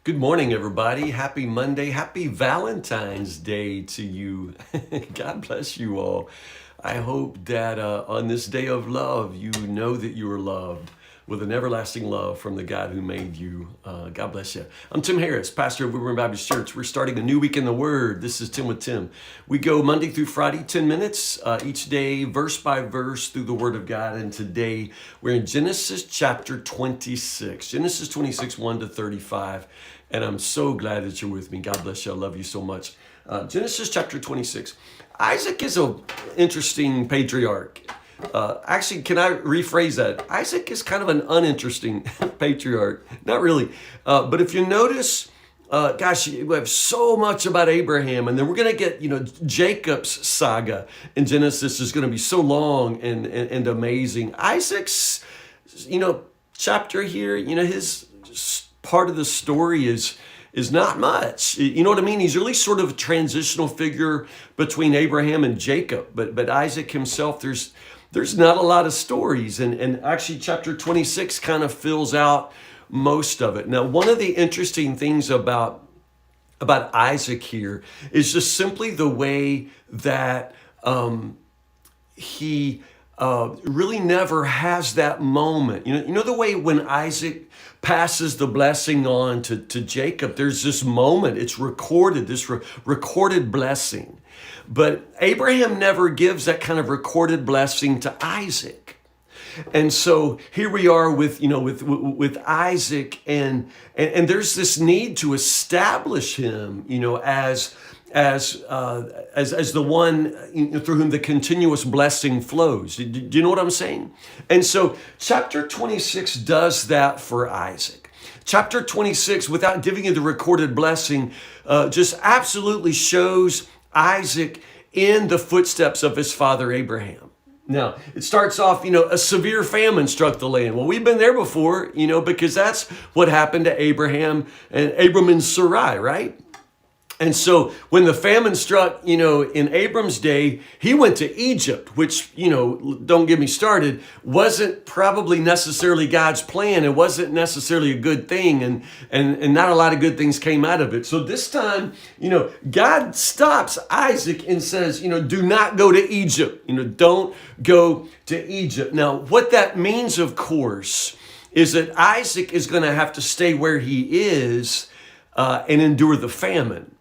Good morning, everybody. Happy Monday. Happy Valentine's Day to you. God bless you all. I hope that on this day of love, you know that you are loved with an everlasting love from the God who made you. God bless you. I'm Tim Harris, pastor of Woodburn Baptist Church. We're starting a new week in the Word. This is 10 with Tim. We go Monday through Friday, 10 minutes each day, verse by verse through the Word of God. And today we're in Genesis chapter 26. Genesis 26, 1 to 35. And I'm so glad that you're with me. God bless you. I love you so much. Genesis chapter 26. Isaac is an interesting patriarch. Actually, can I rephrase that? Isaac is kind of an uninteresting patriarch. Not really. But if you notice, we have so much about Abraham, and then we're going to get, Jacob's saga in Genesis is going to be so long and amazing. Isaac's, chapter here, his part of the story is not much. You know what I mean? He's really sort of a transitional figure between Abraham and Jacob. But Isaac himself, there's not a lot of stories. And actually chapter 26 kind of fills out most of it. Now, one of the interesting things about Isaac here is just simply the way that he really never has that moment. You know the way when Isaac passes the blessing on to Jacob, there's this moment, it's recorded, this recorded blessing. But Abraham never gives that kind of recorded blessing to Isaac. And so here we are with Isaac, and there's this need to establish him, as the one through whom the continuous blessing flows. Do you know what I'm saying? And so chapter 26 does that for Isaac. Chapter 26, without giving you the recorded blessing, just absolutely shows Isaac in the footsteps of his father Abraham. Now, it starts off, a severe famine struck the land. Well, we've been there before, because that's what happened to Abraham and Abram and Sarai, right? And so when the famine struck, in Abram's day, he went to Egypt, which, don't get me started, wasn't probably necessarily God's plan. It wasn't necessarily a good thing, and not a lot of good things came out of it. So this time, God stops Isaac and says, do not go to Egypt. Don't go to Egypt. Now, what that means, of course, is that Isaac is going to have to stay where he is and endure the famine.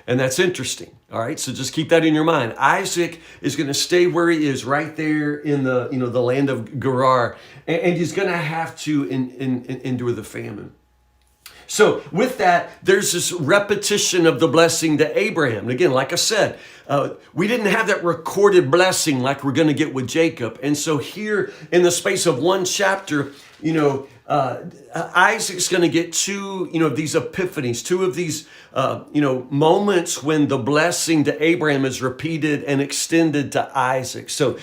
And that's interesting. All right. So just keep that in your mind. Isaac is going to stay where he is right there in the, the land of Gerar. And he's going to have to endure the famine. So with that, there's this repetition of the blessing to Abraham. And again, like I said, we didn't have that recorded blessing like we're going to get with Jacob. And so here in the space of one chapter, Isaac's going to get two, of these epiphanies, two of these, moments when the blessing to Abraham is repeated and extended to Isaac. So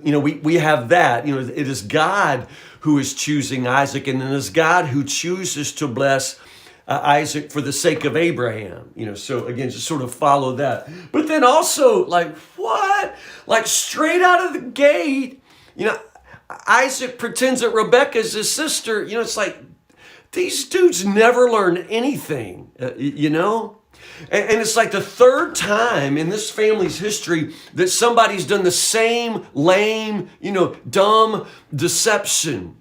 we have that, it is God who is choosing Isaac, and it is God who chooses to bless Isaac for the sake of Abraham. So again, just sort of follow that. But then also, straight out of the gate, Isaac pretends that Rebekah's his sister. It's like, these dudes never learn anything, And it's like the third time in this family's history that somebody's done the same lame, dumb deception.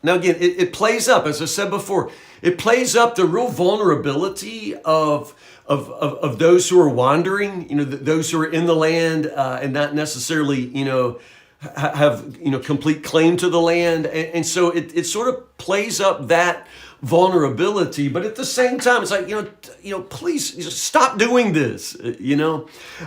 Now, again, it plays up, as I said before, it plays up the real vulnerability of those who are wandering, those who are in the land and not necessarily, have complete claim to the land, and so it sort of plays up that vulnerability. But at the same time, it's like please just stop doing this.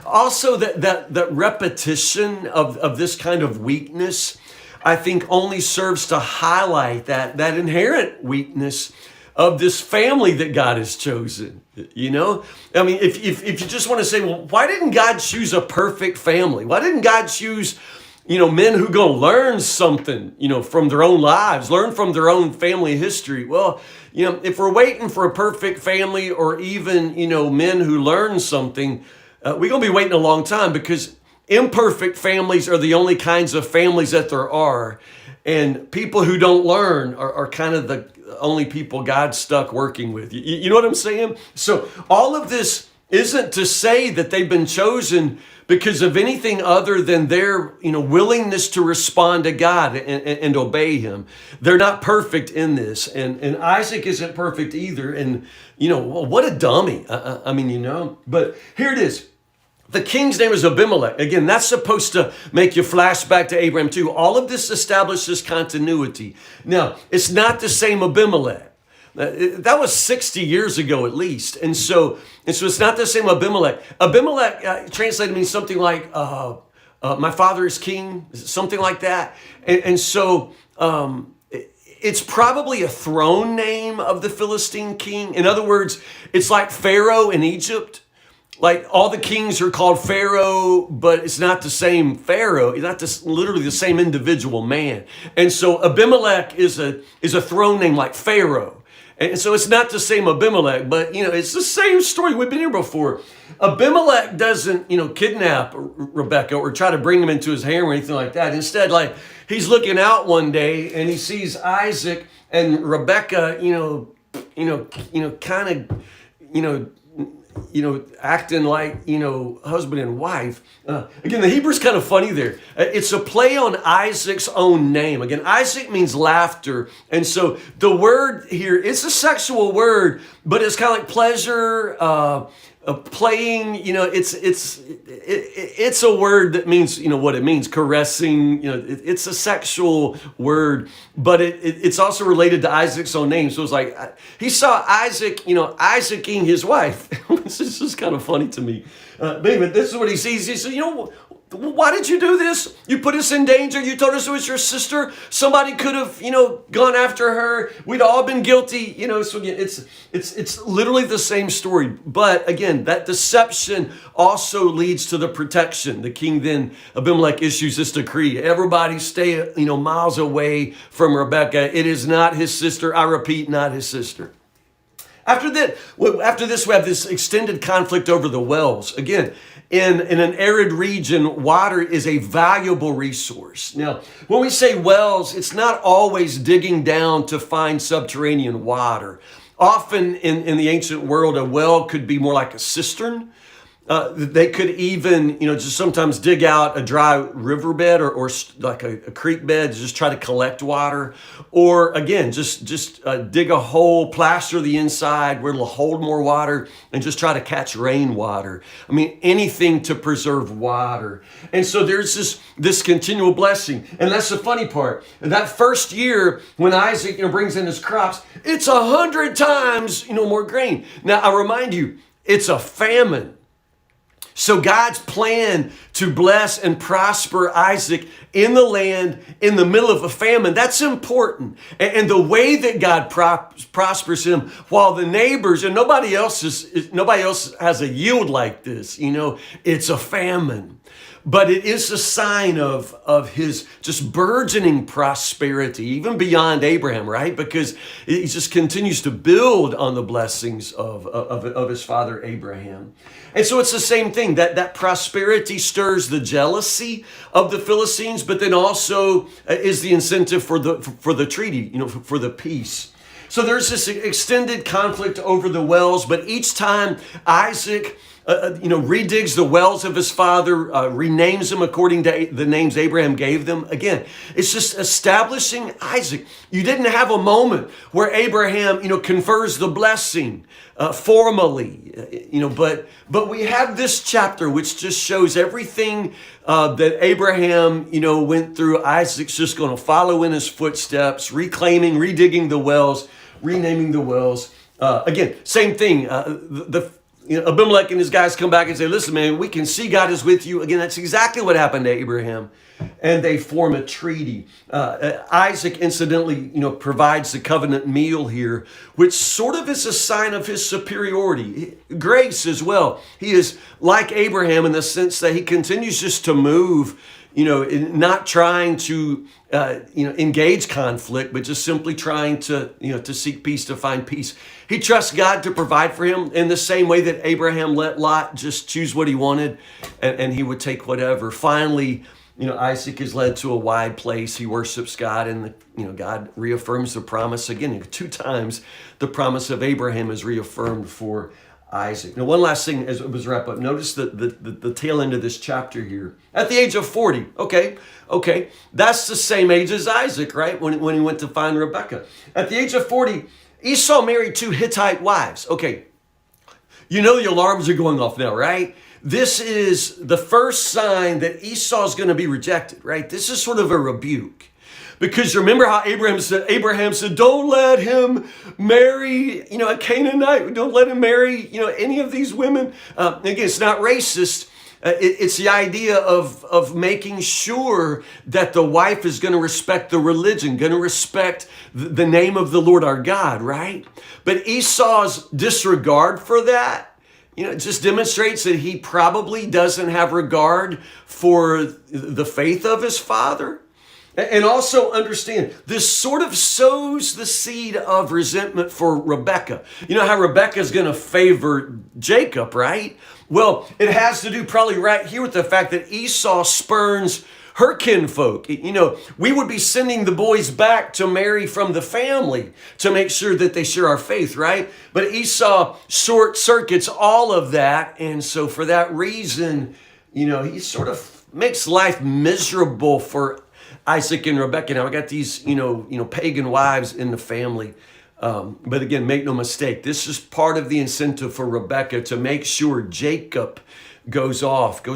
Also that repetition of this kind of weakness, I think, only serves to highlight that inherent weakness of this family that God has chosen. I mean, if you just want to say, well, why didn't God choose a perfect family? Why didn't God choose men who go learn something, from their own lives, learn from their own family history? Well, if we're waiting for a perfect family, or even, men who learn something, we're going to be waiting a long time, because imperfect families are the only kinds of families that there are. And people who don't learn are kind of only people God's stuck working with. You know what I'm saying? So all of this isn't to say that they've been chosen because of anything other than their willingness to respond to God and obey him. They're not perfect in this. And Isaac isn't perfect either. And, what a dummy. But here it is. The king's name is Abimelech. Again, that's supposed to make you flash back to Abraham too. All of this establishes continuity. Now, it's not the same Abimelech. That was 60 years ago at least. And so it's not the same Abimelech. Abimelech translated means something like, my father is king, something like that. And so it's probably a throne name of the Philistine king. In other words, it's like Pharaoh in Egypt. Like all the kings are called Pharaoh, but it's not the same Pharaoh. It's not literally the same individual man. And so Abimelech is a throne name like Pharaoh. And so it's not the same Abimelech, but it's the same story. We've been here before. Abimelech doesn't, kidnap Rebekah or try to bring him into his harem or anything like that. Instead, like he's looking out one day and he sees Isaac and Rebekah, kind of, acting like, husband and wife. Again, the Hebrew's kind of funny there. It's a play on Isaac's own name. Again, Isaac means laughter. And so the word here, it's a sexual word, but it's kind of like pleasure, playing, it's a word that means, what it means, caressing, it's a sexual word, but it's also related to Isaac's own name. So it's like, he saw Isaac, Isaacing his wife. This is just kind of funny to me. But anyway, this is what he sees. He says, why did you do this? You put us in danger. You told us it was your sister. Somebody could have, gone after her. We'd all been guilty. So again, it's literally the same story. But again, that deception also leads to the protection. The king then, Abimelech, issues this decree. Everybody stay, miles away from Rebekah. It is not his sister. I repeat, not his sister. After this, we have this extended conflict over the wells. Again, in an arid region, water is a valuable resource. Now, when we say wells, it's not always digging down to find subterranean water. Often in the ancient world, a well could be more like a cistern. They could even, just sometimes dig out a dry riverbed or like a creek bed to just try to collect water. Or again, just dig a hole, plaster the inside where it'll hold more water and just try to catch rainwater. I mean, anything to preserve water. And so there's this continual blessing. And that's the funny part. That first year when Isaac, brings in his crops, it's 100 times, more grain. Now, I remind you, it's a famine. So God's plan to bless and prosper Isaac in the land in the middle of a famine, that's important. And the way that God prospers him while the neighbors and nobody else has a yield like this, it's a famine. But it is a sign of his just burgeoning prosperity, even beyond Abraham, right? Because he just continues to build on the blessings of his father Abraham. And so it's the same thing, that prosperity stirs the jealousy of the Philistines, but then also is the incentive for the treaty, for the peace. So there's this extended conflict over the wells, but each time Isaac redigs the wells of his father, renames them according to the names Abraham gave them. Again, it's just establishing Isaac. You didn't have a moment where Abraham, confers the blessing formally, but we have this chapter which just shows everything that Abraham, went through. Isaac's just going to follow in his footsteps, reclaiming, redigging the wells, renaming the wells. Again, same thing. Abimelech and his guys come back and say, listen, man, we can see God is with you. Again, that's exactly what happened to Abraham. And they form a treaty. Isaac, incidentally, provides the covenant meal here, which sort of is a sign of his superiority. Grace as well. He is like Abraham in the sense that he continues just to move, not trying to, engage conflict, but just simply trying to, to seek peace, to find peace. He trusts God to provide for him in the same way that Abraham let Lot just choose what he wanted and he would take whatever. Finally, Isaac is led to a wide place. He worships God, and God reaffirms the promise again. 2 times the promise of Abraham is reaffirmed for Isaac. Now, one last thing as we wrap up. Notice the tail end of this chapter here. At the age of 40, okay, that's the same age as Isaac, right? When he went to find Rebekah. At the age of 40, Esau married 2 Hittite wives. Okay, the alarms are going off now, right? This is the first sign that Esau is going to be rejected, right? This is sort of a rebuke. Because remember how Abraham said, don't let him marry, a Canaanite. Don't let him marry, any of these women. Again, it's not racist. It's the idea of making sure that the wife is going to respect the religion, going to respect the name of the Lord our God, right? But Esau's disregard for that, it just demonstrates that he probably doesn't have regard for the faith of his father. And also understand, this sort of sows the seed of resentment for Rebekah. You know how Rebekah is going to favor Jacob, right? Well, it has to do probably right here with the fact that Esau spurns her kinfolk. We would be sending the boys back to marry from the family to make sure that they share our faith, right? But Esau short circuits all of that. And so for that reason, he sort of makes life miserable for Isaac and Rebekah. Now, I got these, pagan wives in the family. But again, make no mistake, this is part of the incentive for Rebekah to make sure Jacob goes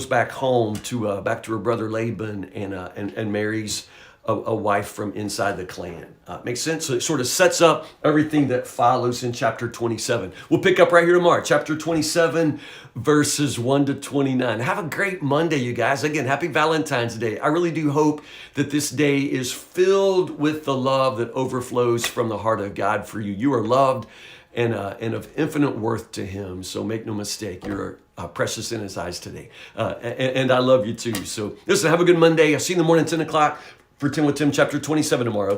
back home to back to her brother Laban and marries a wife from inside the clan. Makes sense? So it sort of sets up everything that follows in chapter 27. We'll pick up right here tomorrow, chapter 27, verses 1 to 29. Have a great Monday, you guys. Again, happy Valentine's Day. I really do hope that this day is filled with the love that overflows from the heart of God for you. You are loved and of infinite worth to him. So make no mistake, you're precious in his eyes today. And I love you too. So listen, have a good Monday. I'll see you in the morning, 10 o'clock for 10 with Tim, chapter 27 tomorrow.